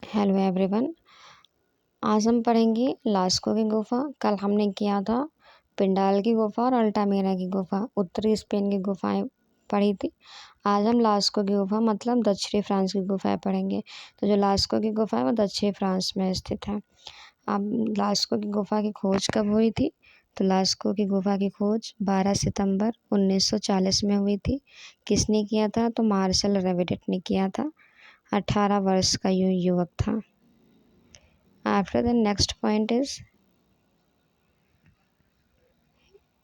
Hello everyone. आज हम पढ़ेंगे लास्को की गुफा। कल हमने किया था पिंडाल की गुफा और अल्टामेरा की गुफा, उत्तरी स्पेन की गुफाएं पढ़ी थी। आज हम लास्को की गुफा मतलब दक्षिणी फ्रांस की गुफाएं पढ़ेंगे। तो जो लास्को की गुफा है वो दक्षिणी फ्रांस में स्थित है। अब लास्को की गुफा की खोज कब हुई थी? तो लास्को की गुफा की खोज 12 सितंबर 1940 में हुई थी। किसने किया था? तो मार्शल रेवेडेट ने किया था। 18 वर्ष का युवक था। After the next point is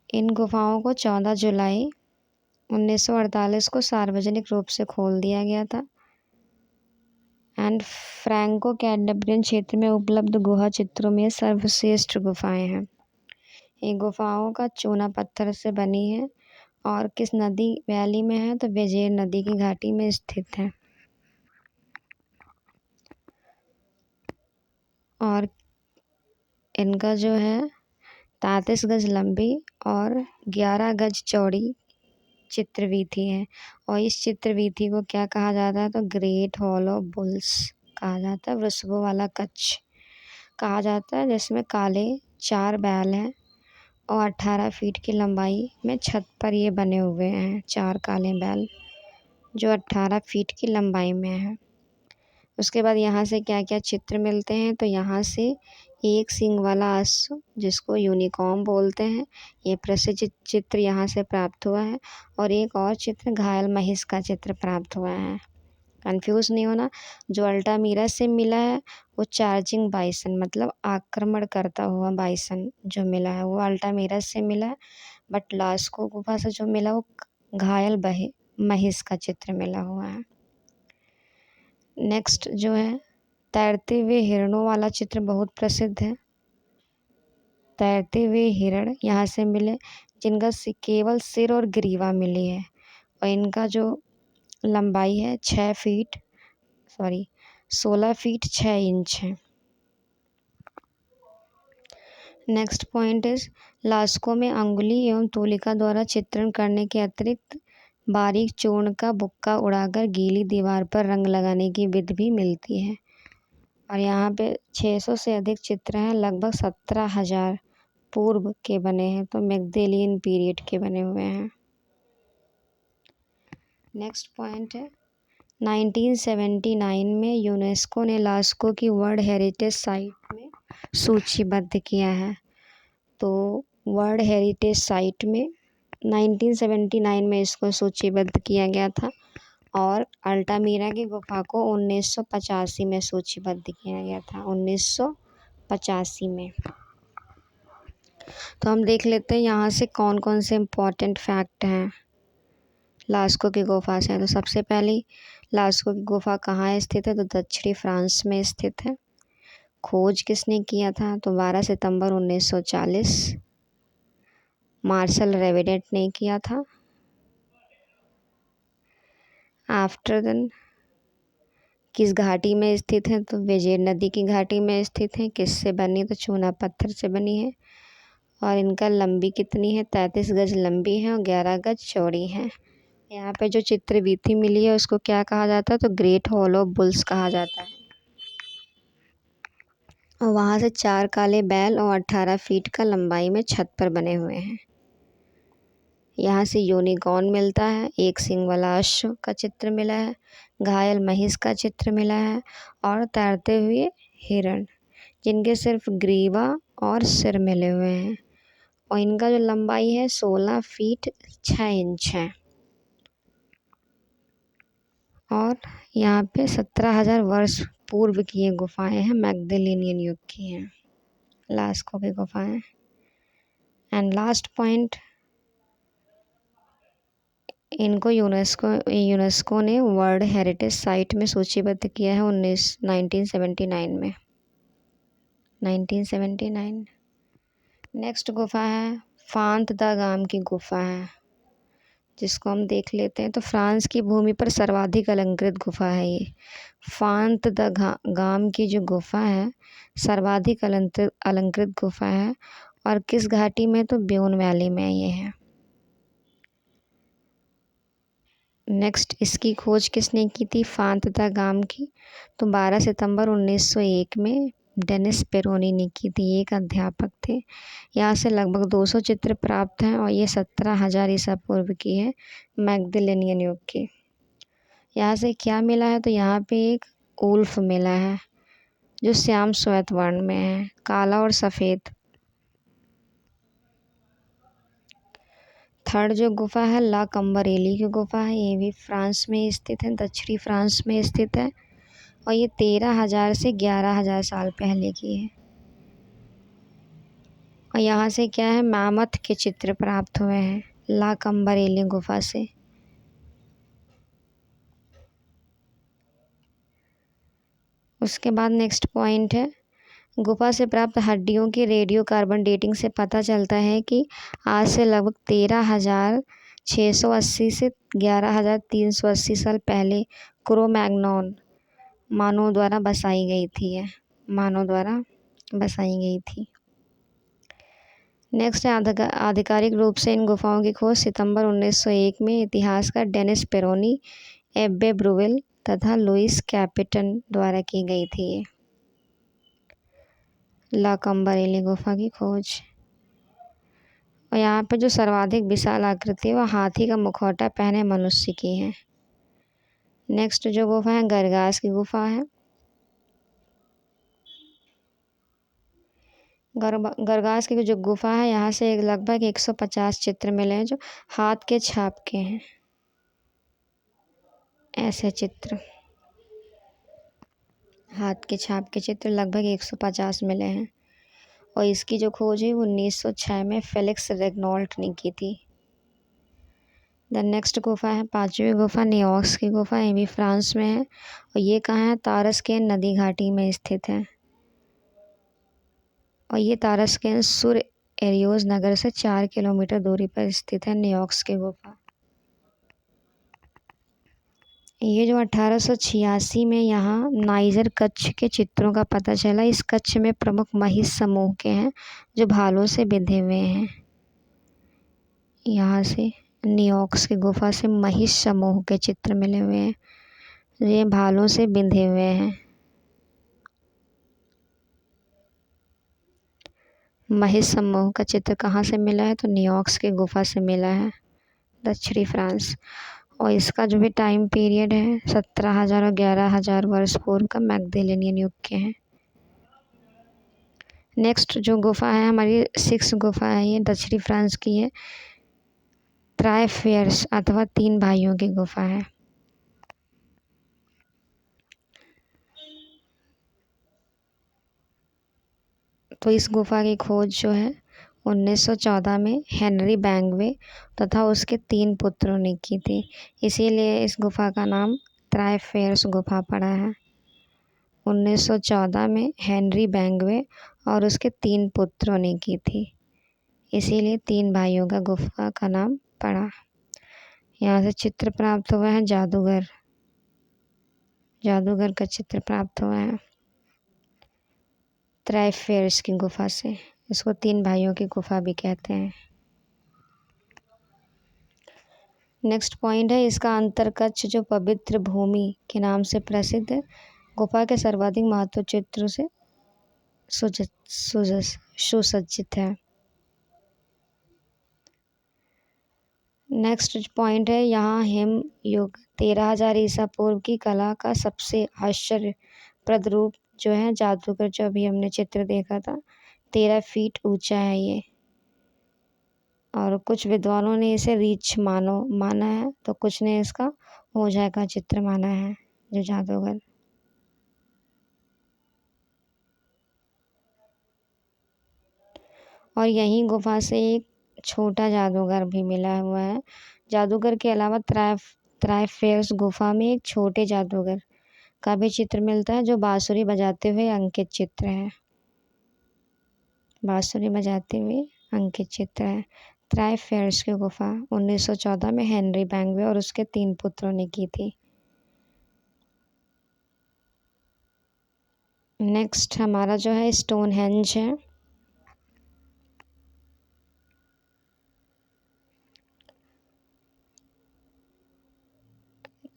इन गुफाओं को 14 जुलाई 1948 को सार्वजनिक रूप से खोल दिया गया था। एंड फ्रैंको कैडेब्रियन क्षेत्र में उपलब्ध गुहा चित्रों में सर्वश्रेष्ठ गुफाएं हैं। ये गुफाओं का चूना पत्थर से बनी है और किस नदी वैली में है? तो वेजेर नदी की घाटी में स्थित है। और इनका जो है 33 गज लंबी और 11 गज चौड़ी चित्रवीथी है। और इस चित्रवीथी को क्या कहा जाता है? तो ग्रेट हॉल ऑफ बुल्स कहा जाता है। वृषभों वाला कच्छ कहा जाता है, जिसमें काले 4 बैल हैं और 18 फीट की लंबाई में छत पर ये बने हुए हैं। 4 काले बैल जो 18 फीट की लंबाई में है। उसके बाद यहाँ से क्या क्या चित्र मिलते हैं? तो यहाँ से एक सींग वाला अश्व जिसको यूनिकॉर्न बोलते हैं, ये प्रसिद्ध चित्र यहाँ से प्राप्त हुआ है। और एक और चित्र घायल महिष का चित्र प्राप्त हुआ है। कंफ्यूज नहीं होना, जो अल्टामीरा से मिला है वो चार्जिंग बाइसन मतलब आक्रमण करता हुआ बाइसन जो मिला है वो अल्टामीरा से मिला है। बट लास्को गुफा से जो मिला वो घायल महिष का चित्र मिला हुआ है। नेक्स्ट जो है तैरते हुए हिरणों वाला चित्र बहुत प्रसिद्ध है। तैरते हुए हिरण यहाँ से मिले जिनका केवल सिर और ग्रीवा मिली है और इनका जो लंबाई है 16 फीट 6 इंच है। नेक्स्ट पॉइंट इज लास्को में अंगुली एवं तूलिका द्वारा चित्रण करने के अतिरिक्त बारीक चूर्ण का बुक्का उड़ाकर गीली दीवार पर रंग लगाने की विधि भी मिलती है। और यहाँ पे 600 से अधिक चित्र हैं, लगभग 17,000 पूर्व के बने हैं, तो मैग्डेलियन पीरियड के बने हुए हैं। नेक्स्ट पॉइंट है 1979 में यूनेस्को ने लास्को की वर्ल्ड हेरिटेज साइट में सूचीबद्ध किया है। तो वर्ल्ड हेरिटेज साइट में 1979 में इसको सूचीबद्ध किया गया था और अल्टामीरा की गुफा को 1985 में सूचीबद्ध किया गया था। 1985 में। तो हम देख लेते हैं यहाँ से कौन कौन से इम्पोर्टेंट फैक्ट हैं लास्को की गुफा से। तो सबसे पहले लास्को की गुफा कहाँ स्थित है? तो दक्षिणी फ्रांस में स्थित है। खोज किसने किया था? तो 12 सितंबर 1940 मार्शल रेवेडेट ने किया था। आफ्टर देन किस घाटी में स्थित है? तो वेजेर नदी की घाटी में स्थित है। किससे बनी? तो चूना पत्थर से बनी है। और इनका लंबी कितनी है? 33 गज लंबी है और 11 गज चौड़ी है। यहाँ पे जो चित्रवीथी मिली है उसको क्या कहा जाता है? तो ग्रेट हॉल ऑफ बुल्स कहा जाता है। और वहाँ से 4 काले बैल और 18 फीट का लंबाई में छत पर बने हुए हैं। यहाँ से यूनिकॉर्न मिलता है, एक सींग वाला अश्व का चित्र मिला है, घायल महिष का चित्र मिला है और तैरते हुए हिरण जिनके सिर्फ ग्रीवा और सिर मिले हुए हैं। और इनका जो लंबाई है 16 फीट 6 इंच है। और यहाँ पे 17,000 वर्ष पूर्व की ये गुफाएं हैं, मैग्डेलियन युग की हैं लास्को की गुफाएं। एंड लास्ट पॉइंट, इनको यूनेस्को ने वर्ल्ड हेरिटेज साइट में सूचीबद्ध किया है 1979 में। 1979। नेक्स्ट गुफा है फांत दा गाम की गुफा है, जिसको हम देख लेते हैं। तो फ्रांस की भूमि पर सर्वाधिक अलंकृत गुफा है ये। फांत द गाम की जो गुफा है सर्वाधिक अलंकृत गुफा है। और किस घाटी में? तो ब्यून वैली में ये है। नेक्स्ट, इसकी खोज किसने की थी? फांत द गाम की। तो 12 सितंबर 1901 में डेनिस पेरोनी ने की थी। ये एक अध्यापक थे। यहाँ से लगभग 200 चित्र प्राप्त हैं और ये 17,000 ईसा पूर्व की है, मैग्दलेनियन युग की। यहाँ से क्या मिला है? तो यहाँ पे एक उल्फ मिला है जो श्याम श्वेत वर्ण में है, काला और सफ़ेद। थर्ड जो गुफा है ला कम्बरेली की गुफा है। ये भी फ्रांस में स्थित है, दक्षिणी फ्रांस में स्थित है और ये 13,000 से 11,000 साल पहले की है। और यहाँ से क्या है? मैमथ के चित्र प्राप्त हुए हैं ला कम्बरेली गुफा से। उसके बाद नेक्स्ट पॉइंट है, गुफा से प्राप्त हड्डियों की रेडियो कार्बन डेटिंग से पता चलता है कि आज से लगभग 13,680 से 11,380 साल पहले क्रोमैग्नॉन मानव द्वारा बसाई गई थी। मानव द्वारा बसाई गई थी। नेक्स्ट है, आधिकारिक रूप से इन गुफाओं की खोज सितंबर 1901 में इतिहासकार डेनिस पेरोनी, एब्बे ब्रूवेल तथा लुइस कैपिटन द्वारा की गई थी। ला कम्बरेली गुफा की खोज। और यहाँ पे जो सर्वाधिक विशाल आकृति है वह हाथी का मुखौटा पहने मनुष्य की है। नेक्स्ट जो गुफा है गरगास की गुफा है। गरगास की जो गुफा है यहाँ से लगभग 150 चित्र मिले हैं जो हाथ के छाप के हैं। ऐसे चित्र, हाथ के छाप के चित्र लगभग 150 मिले हैं और इसकी जो खोज है वो 1906 में फेलिक्स रेगनॉल्ट ने की थी। द नेक्स्ट गुफा है पांचवी गुफा नियोक्स की गुफा। ये भी फ्रांस में है और ये कहाँ है? तारस्केन नदी घाटी में स्थित है और ये तारस्केन सुर एरियोज नगर से 4 किलोमीटर दूरी पर स्थित है नियोक्स की गुफा। ये जो 1886 में यहाँ नाइजर कच्छ के चित्रों का पता चला। इस कच्छ में प्रमुख महिष समूह के हैं जो भालों से बिंधे हुए हैं। यहाँ से नियोक्स की गुफा से महिष समूह के चित्र मिले हुए हैं, ये भालों से बिंधे हुए हैं। महिष समूह का चित्र कहाँ से मिला है? तो नियोक्स की गुफा से मिला है, दक्षिणी फ्रांस। और इसका जो भी टाइम पीरियड है 17,000 और 11,000 वर्ष पूर्व का मैग्दलेनियन युग के हैं। नेक्स्ट जो गुफा है हमारी 6 गुफा है, ये दक्षिणी फ्रांस की है, ट्राइफेयर्स अथवा 3 भाइयों की गुफा है। तो इस गुफा की खोज जो है 1914 में हेनरी बैंगवे तथा उसके 3 पुत्रों ने की थी। इसीलिए इस गुफा का नाम ट्राइफेयर्स गुफा पड़ा है। 1914 में हेनरी बैंगवे और उसके 3 पुत्रों ने की थी, इसीलिए 3 भाइयों का गुफा का नाम पड़ा। यहाँ से चित्र प्राप्त हुआ है जादूगर, जादूगर का चित्र प्राप्त हुआ है ट्राइफेयर्स की गुफा से। इसको 3 भाइयों की गुफा भी कहते हैं। नेक्स्ट पॉइंट है, इसका अंतरकक्ष जो पवित्र भूमि के नाम से प्रसिद्ध है, गुफा के सर्वाधिक महत्व चित्रों से सुसज्जित है। नेक्स्ट पॉइंट है, यहाँ हिम युग 13,000 ईसा पूर्व की कला का सबसे आश्चर्यप्रद रूप जो है जादूगर, जो अभी हमने चित्र देखा था, 13 फीट ऊंचा है ये। और कुछ विद्वानों ने इसे रीछ माना है तो कुछ ने इसका ओझा का चित्र माना है, जो जादूगर। और यहीं गुफा से एक छोटा जादूगर भी मिला हुआ है। जादूगर के अलावा ट्राइफेयर्स गुफा में एक छोटे जादूगर का भी चित्र मिलता है जो बांसुरी बजाते हुए अंकित चित्र है, बांसुरी बजाते हुए अंकित चित्र है। ट्राइफेयर्स की गुफा 1914 में हेनरी बैंगवे और उसके 3 पुत्रों ने की थी। नेक्स्ट हमारा जो है स्टोनहेंज है।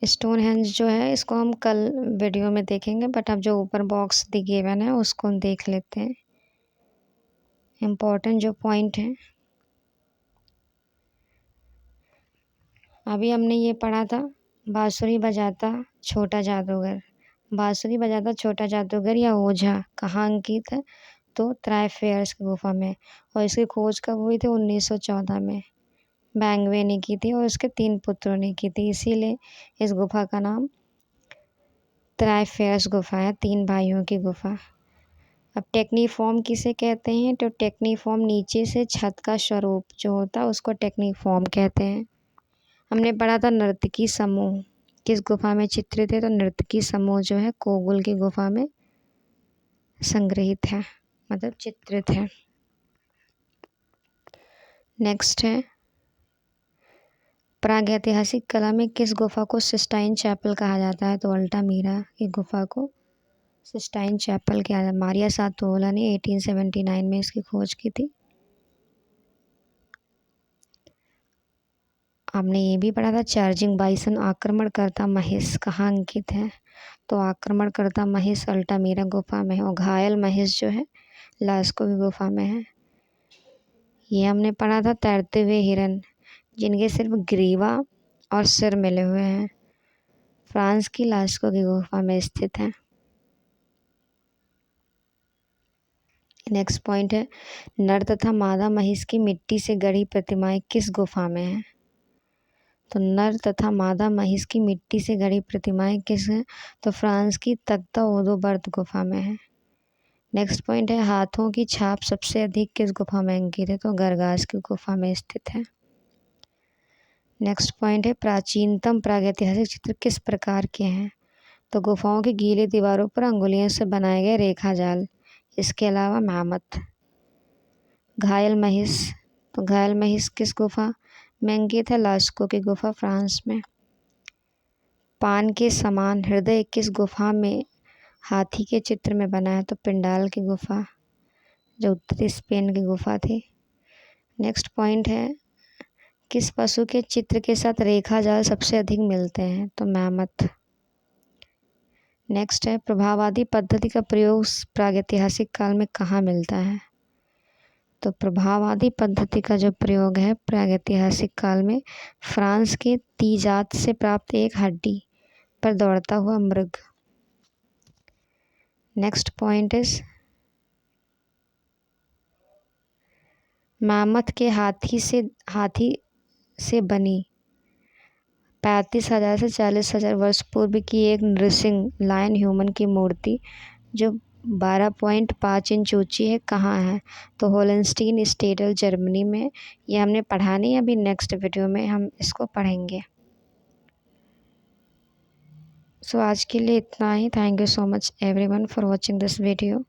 स्टोनहेंज जो है इसको हम कल वीडियो में देखेंगे, बट अब जो ऊपर बॉक्स दी गिवन है उसको हम देख लेते हैं। इम्पोर्टेंट जो पॉइंट है, अभी हमने ये पढ़ा था, बांसुरी बजाता छोटा जादूगर। बांसुरी बजाता छोटा जादूगर या ओझा कहाँ अंकित है? तो त्राइफेयर्स की गुफा में। और इसकी खोज कब हुई थी? 1914 में बैंगवे ने की थी और उसके 3 पुत्रों ने की थी, इसीलिए इस गुफा का नाम त्राइफेयर्स गुफा है, 3 भाइयों की गुफा। अब टेक्नीफॉर्म किसे कहते हैं? तो टेक्नीफॉर्म नीचे से छत का स्वरूप जो होता है उसको टेक्नीफॉर्म कहते हैं। हमने पढ़ा था नर्तकी समूह किस गुफा में चित्रित है? तो नर्तकी समूह जो है कोगुल की गुफा में संग्रहित है, मतलब चित्रित है। नेक्स्ट है, प्रागैतिहासिक कला में किस गुफा को सिस्टाइन चैपल कहा जाता है? तो अल्टामीरा की गुफा को सिस्टाइन चैपल कहा जाता है। मारिया सातोला ने 1879 में इसकी खोज की थी। आपने ये भी पढ़ा था, चार्जिंग बाइसन आक्रमणकर्ता महेश कहाँ अंकित है? तो आक्रमणकर्ता महेश अल्टामीरा गुफा में है, और घायल महेश जो है लास्को की गुफा में है। ये हमने पढ़ा था, तैरते हुए हिरन जिनके सिर्फ ग्रीवा और सिर मिले हुए हैं, फ्रांस की लास्को की गुफा में स्थित है। नेक्स्ट पॉइंट है, नर तथा मादा महिष की मिट्टी से गढ़ी प्रतिमाएं किस गुफा में है? तो नर तथा मादा महिष की मिट्टी से गढ़ी प्रतिमाएं किस हैं? तो फ्रांस की तख्ता ओदोबर्द गुफा में है। नेक्स्ट पॉइंट है, हाथों की छाप सबसे अधिक किस गुफा में अंकित है? तो गरगास की गुफा में स्थित है। नेक्स्ट पॉइंट है, प्राचीनतम प्रागैतिहासिक चित्र किस प्रकार के हैं? तो गुफाओं की गीली दीवारों पर अंगुलियों से बनाए गए रेखा जाल, इसके अलावा मैमथ। घायल महिष, तो घायल महिष किस गुफा में अंकित है? लास्को की गुफा फ्रांस में। पान के समान हृदय किस गुफा में हाथी के चित्र में बना है? तो पिंडाल की गुफा जो उत्तरी स्पेन की गुफा थी। नेक्स्ट पॉइंट है, किस पशु के चित्र के साथ रेखा जाल सबसे अधिक मिलते हैं? तो मैमथ। नेक्स्ट है, प्रभाववादी पद्धति का प्रयोग प्रागैतिहासिक काल में कहाँ मिलता है? तो प्रभाववादी पद्धति का जो प्रयोग है प्रागैतिहासिक काल में फ्रांस के तीजात से प्राप्त एक हड्डी पर दौड़ता हुआ मृग। नेक्स्ट पॉइंट इज, मैमथ के हाथी से बनी 35,000 से 40,000 वर्ष पूर्व की एक नृसिंह लायन ह्यूमन की मूर्ति जो 12.5 इंच ऊंची है कहाँ है? तो होलेंस्टीन स्टेडल जर्मनी में। ये हमने पढ़ा नहीं, अभी नेक्स्ट वीडियो में हम इसको पढ़ेंगे। सो आज के लिए इतना ही। Thank you so much everyone for watching this video.